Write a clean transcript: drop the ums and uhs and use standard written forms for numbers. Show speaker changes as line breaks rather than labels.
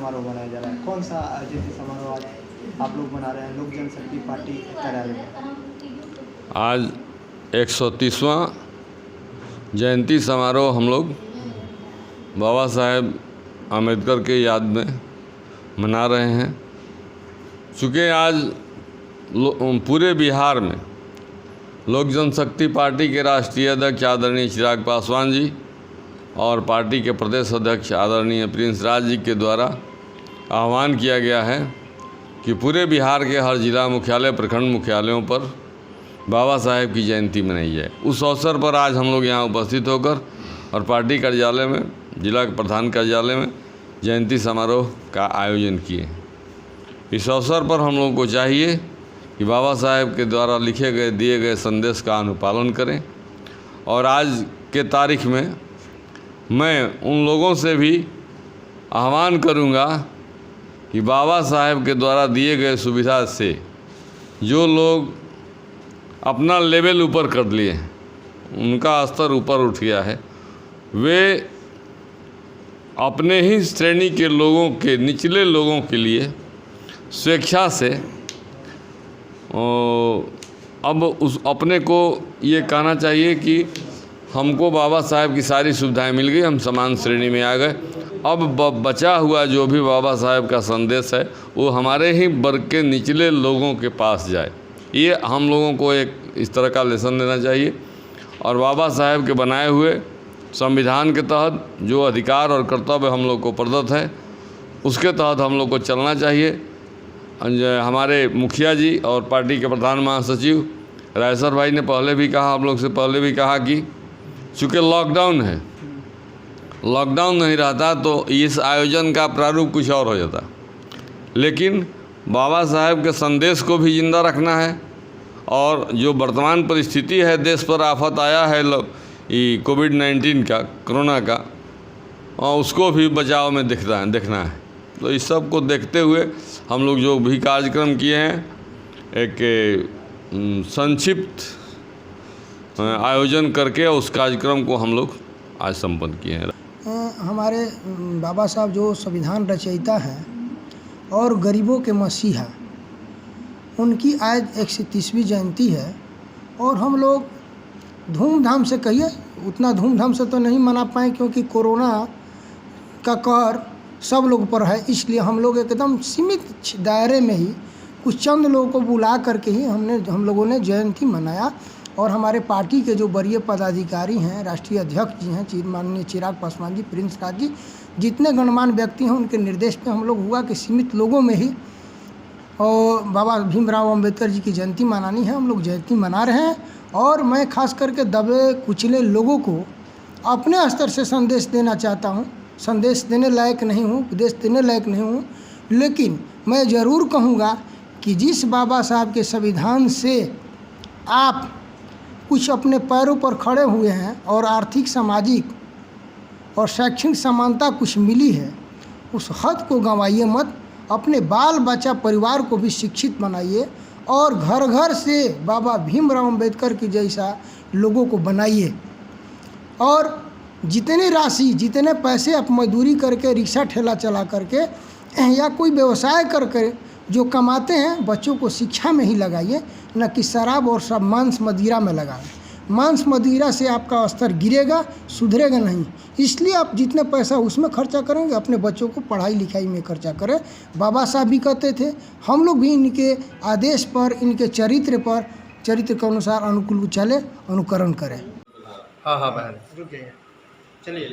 समारोह मनाया जा रहा है। कौन सा जयंती समारोह आज आप लोग मना रहे हैं लोक जनशक्ति पार्टी कार्यालय में?
आज 130वां जयंती समारोह हम लोग बाबा साहेब आम्बेडकर के याद में मना रहे हैं। चूँकि आज पूरे बिहार में लोक जनशक्ति पार्टी के राष्ट्रीय अध्यक्ष आदरणीय चिराग पासवान जी और पार्टी के प्रदेश अध्यक्ष आदरणीय प्रिंस राज जी के द्वारा आह्वान किया गया है कि पूरे बिहार के हर जिला मुख्यालय प्रखंड मुख्यालयों पर बाबा साहेब की जयंती मनाई जाए। उस अवसर पर आज हम लोग यहाँ उपस्थित होकर और पार्टी कार्यालय में, जिला प्रधान कार्यालय में जयंती समारोह का आयोजन किए। इस अवसर पर हम लोगों को चाहिए कि बाबा साहेब के द्वारा लिखे गए दिए गए संदेश का अनुपालन करें। और आज के तारीख में मैं उन लोगों से भी आह्वान करूंगा कि बाबा साहेब के द्वारा दिए गए सुविधा से जो लोग अपना लेवल ऊपर कर लिए हैं, उनका स्तर ऊपर उठ गया है, वे अपने ही श्रेणी के लोगों के, निचले लोगों के लिए स्वेच्छा से अब उस अपने को ये कहना चाहिए कि हमको बाबा साहेब की सारी सुविधाएं मिल गई, हम समान श्रेणी में आ गए। अब बचा हुआ जो भी बाबा साहेब का संदेश है वो हमारे ही वर्ग के निचले लोगों के पास जाए। ये हम लोगों को एक इस तरह का लेसन देना चाहिए। और बाबा साहेब के बनाए हुए संविधान के तहत जो अधिकार और कर्तव्य हम लोग को प्रदत्त है, उसके तहत हम लोग को चलना चाहिए। हमारे मुखिया जी और पार्टी के प्रधान महासचिव रायसर भाई ने पहले भी कहा, आप लोग से पहले भी कहा कि चूँकि लॉकडाउन है, लॉकडाउन नहीं रहता तो इस आयोजन का प्रारूप कुछ और हो जाता। लेकिन बाबा साहेब के संदेश को भी जिंदा रखना है और जो वर्तमान परिस्थिति है, देश पर आफत आया है ये कोविड-19 का, कोरोना का, और उसको भी बचाव में देखना है। तो इस सब को देखते हुए हम लोग जो भी कार्यक्रम किए हैं, एक संक्षिप्त आयोजन करके उस कार्यक्रम को हम लोग आज संपन्न किए हैं।
हमारे बाबा साहब जो संविधान रचयिता हैं और गरीबों के मसीहा, उनकी आज 130वीं जयंती है। और हम लोग धूमधाम से, कहिए उतना धूमधाम से तो नहीं मना पाए क्योंकि कोरोना का कहर सब लोग पर है, इसलिए हम लोग एकदम सीमित दायरे में ही कुछ चंद लोगों को बुला करके ही हम लोगों ने जयंती मनाया। और हमारे पार्टी के जो वरीय पदाधिकारी हैं, राष्ट्रीय अध्यक्ष जी हैं माननीय चिराग पासवान जी, प्रिंस राज जी, जितने गणमान्य व्यक्ति हैं, उनके निर्देश पे हम लोग हुआ कि सीमित लोगों में ही और बाबा भीमराव अम्बेडकर जी की जयंती मनानी है। हम लोग जयंती मना रहे हैं। और मैं खास करके दबे कुचले लोगों को अपने स्तर से संदेश देना चाहता हूँ। संदेश देने लायक नहीं हूँ, उपदेश देने लायक नहीं हूँ, लेकिन मैं ज़रूर कहूँगा कि जिस बाबा साहब के संविधान से आप कुछ अपने पैरों पर खड़े हुए हैं और आर्थिक, सामाजिक और शैक्षणिक समानता कुछ मिली है, उस हद को गंवाइए मत। अपने बाल बच्चा परिवार को भी शिक्षित बनाइए और घर घर से बाबा भीमराव अम्बेडकर की जैसा लोगों को बनाइए। और जितनी राशि, जितने पैसे आप मजदूरी करके, रिक्शा ठेला चला करके या कोई व्यवसाय करके जो कमाते हैं, बच्चों को शिक्षा में ही लगाइए, न कि शराब और सब मांस मदिरा में लगाएं। मांस मदिरा से आपका स्तर गिरेगा, सुधरेगा नहीं। इसलिए आप जितने पैसा उसमें खर्चा करेंगे, अपने बच्चों को पढ़ाई लिखाई में खर्चा करें। बाबा साहब भी कहते थे, हम लोग भी इनके आदेश पर, इनके चरित्र के अनुसार अनुकूल चले, अनुकरण करें।
हाँ बहन रुक जाइए, चलिए।